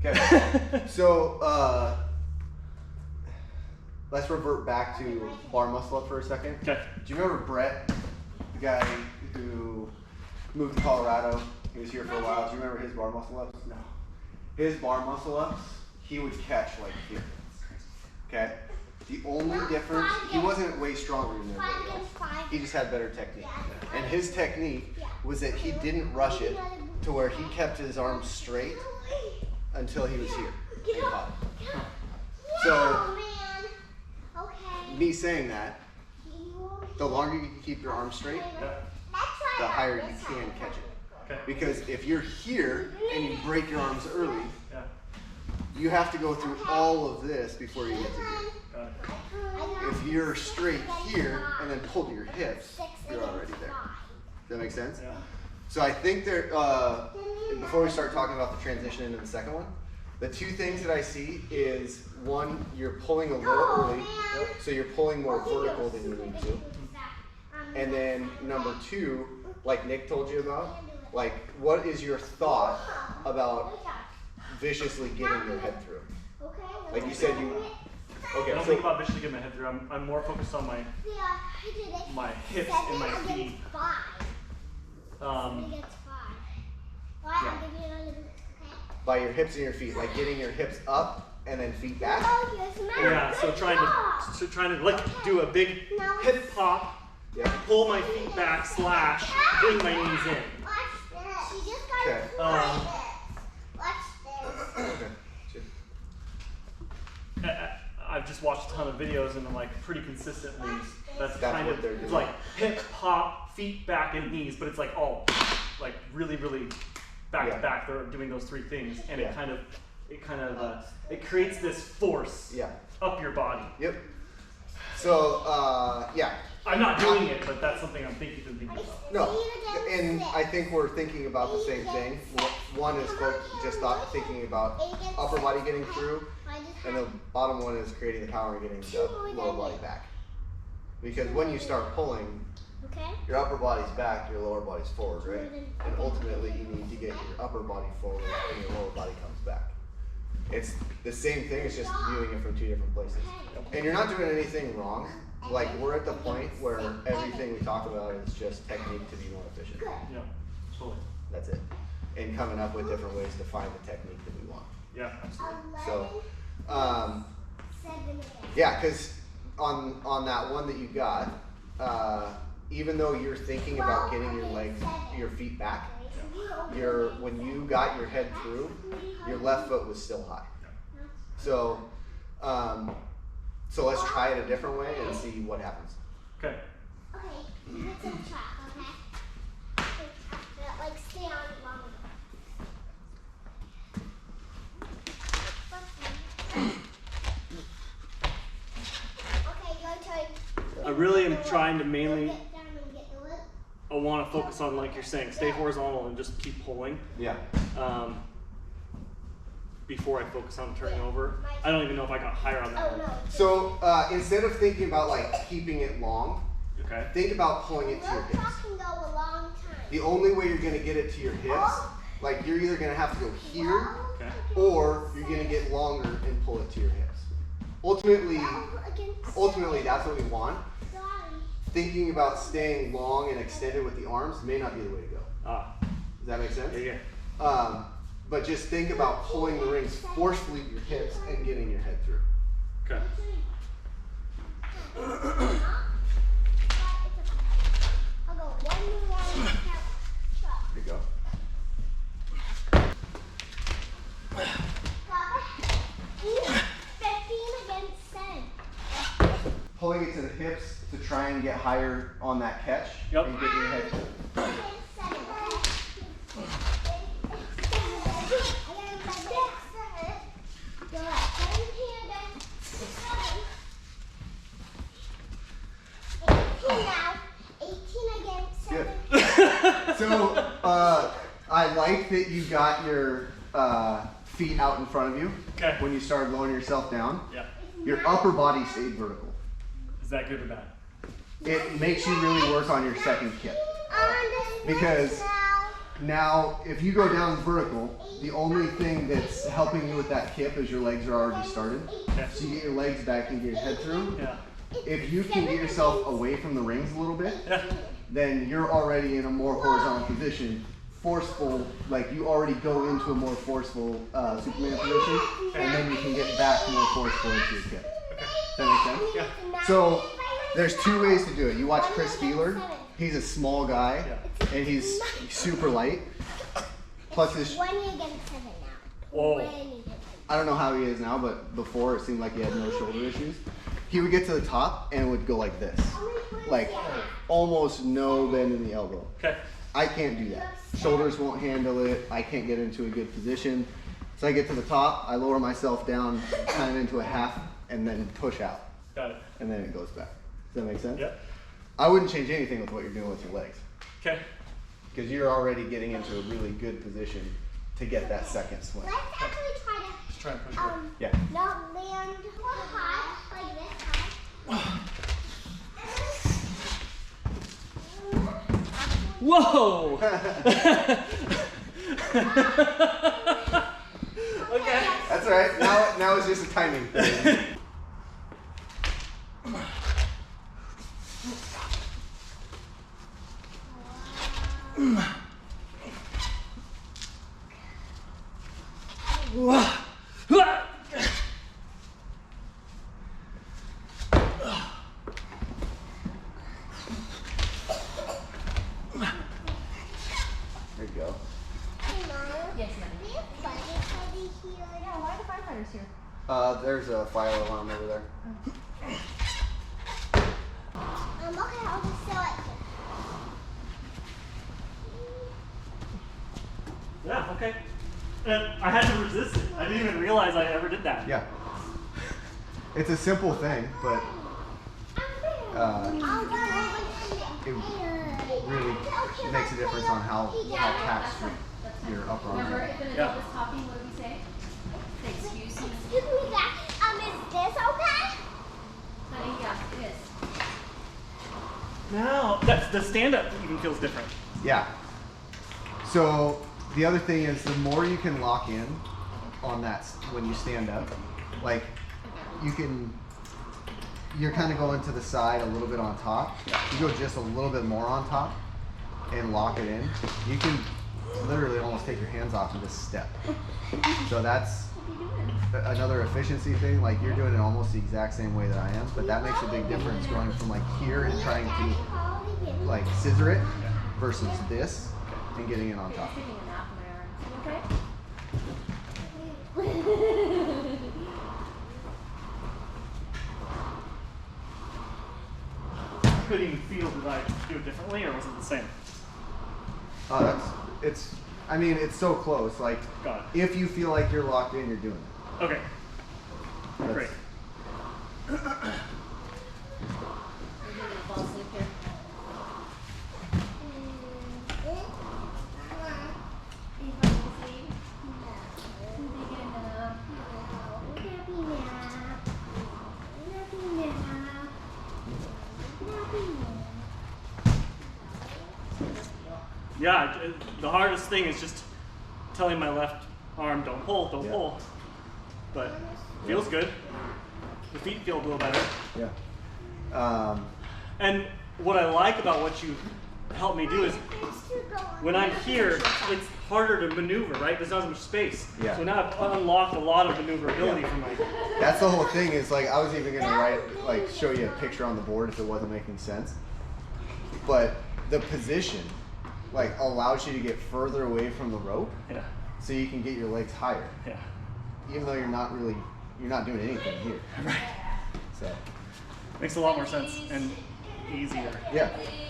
Okay, so let's revert back to bar muscle up for a second. Okay. Do you remember Brett, the guy who moved to Colorado? He was here for a while. Do you remember his bar muscle ups? No. His bar muscle ups, he would catch like here. Okay? The only difference, he wasn't way stronger than everybody else. He just had better technique. And his technique was that he didn't rush it to where he kept his arms straight until he was here and caught it. So, me saying that, the longer you can keep your arms straight, the higher you can catch it. Okay. Because if you're here and you break your arms early, you have to go through all of this before you get to here. If you're straight here and then pull to your hips, you're already there. Does that make sense? Yeah. So I think there, before we start talking about the transition into the second one, the two things that I see is, one, you're pulling a little early, so you're pulling more vertical than you need to. And then number two, like Nick told you about, like what is your thought about viciously getting your head through? Like you said, I don't think about viciously getting my head through. I'm more focused on my hips and my feet. By your hips and your feet, like getting your hips up and then feet back. Yeah, so trying to like do a big hip pop, pull my feet back, slash, bring my knees in. I've just watched a ton of videos and I'm like pretty consistently that's kind of it's like hip pop, feet back and knees, but it's like all like really back to back. They're doing those three things and it creates this force up your body. Yep. So I'm not doing it, but that's something I'm thinking about. No, and I think we're thinking about the same thing. One is thinking about upper body getting through, and the bottom one is creating the power and getting the lower body back. Because when you start pulling, your upper body's back, your lower body's forward, right? And ultimately you need to get your upper body forward and your lower body comes back. It's the same thing, it's just viewing it from two different places. And you're not doing anything wrong. Like, we're at the point where everything we talk about is just technique to be more efficient. Yeah, totally. That's it. And coming up with different ways to find the technique that we want. Yeah, absolutely. So, yeah, because on that one that you got, even though you're thinking about getting your feet back, when you got your head through, your left foot was still high. So, so let's try it a different way and see what happens. Okay. Okay, let's try, okay? Like stay on it long Okay, your turn. I really am trying to mainly, I want to focus on, like you're saying, stay horizontal and just keep pulling. Yeah. Before I focus on turning over. I don't even know if I got higher on that one. So instead of thinking about like keeping it long, think about pulling it to your hips. The only way you're going to get it to your hips, like you're either going to have to go here, or you're going to get longer and pull it to your hips. Ultimately, that's what we want. Thinking about staying long and extended with the arms may not be the way to go. Does that make sense? Yeah. But just think about pulling the rings forcefully to your hips and getting your head through. Okay. I'll go one more round. There you go. Pulling it to the hips to try and get higher on that catch and get your head through. Good. So I like that you got your feet out in front of you when you started lowering yourself down. Yeah. Your upper body stayed vertical. Is that good or bad? It makes you really work on your second kip. Because now, if you go down vertical, the only thing that's helping you with that kip is your legs are already started. Okay. So you get your legs back and get your head through. Yeah. If you can get yourself away from the rings a little bit, Yeah. then you're already in a more horizontal position. Forceful, like you already go into a more forceful Superman position, and then you can get back more forceful into your kip. Okay. Does that make sense? Yeah. So there's two ways to do it. You watch Chris Feeler. He's a small guy, and he's super light. Plus his, 20 against 7 now. Whoa. 20 against 7. I don't know how he is now, but before it seemed like he had no shoulder issues. He would get to the top and would go like this. Like almost no bend in the elbow. Okay. I can't do that. Shoulders won't handle it. I can't get into a good position. So I get to the top, I lower myself down kind of into a half and then push out. Got it. And then it goes back. Does that make sense? Yep. I wouldn't change anything with what you're doing with your legs. Okay. Because you're already getting into a really good position to get that second swing. Let's actually try to Let's try and push it. Yeah. not land high like this high. Whoa! Okay. That's all right. Now it's just a timing thing. There you go. Hey, Mom. Yes, ma'am. Do you have firefighter here? Yeah, why are the firefighters here? There's a fire alarm over there. Okay, I'll just sell it here. Yeah, okay. And I had to resist it. I didn't even realize I ever did that. Yeah. It's a simple thing, but it really makes a difference on how taxed your upper arm Remember, is. if an adult Yeah. is talking, what do we say? Excuse me. Excuse me, Dad. Is this okay? Honey, yeah, it is. Now, that's the stand-up even feels different. Yeah. So the other thing is the more you can lock in on that when you stand up, like you're kind of going to the side a little bit on top. You go just a little bit more on top and lock it in. You can literally almost take your hands off and just step. So that's another efficiency thing. Like you're doing it almost the exact same way that I am, but that makes a big difference going from like here and trying to like scissor it versus this and getting it on top. Taking a nap in my arm. You okay? I couldn't even feel did I do it differently or was it the same? I mean, it's so close. Like, Got if you feel like you're locked in, you're doing it. Okay. That's- Great. You're gonna fall asleep here. Are you falling asleep? You taking a nap? Yeah, the hardest thing is just telling my left arm, don't pull, don't Yeah. pull. But feels good. The feet feel a little better. Yeah. And what I like about what you helped me do is when I'm here, it's harder to maneuver, right? There's not as much space. Yeah. So now I've unlocked a lot of maneuverability Yeah. from my. That's the whole thing. Is like I was even gonna show you a picture on the board if it wasn't making sense. But the position, like, allows you to get further away from the rope, Yeah. so you can get your legs higher, Yeah. even though you're not doing anything here. Right. So Makes a lot more sense and easier. yeah.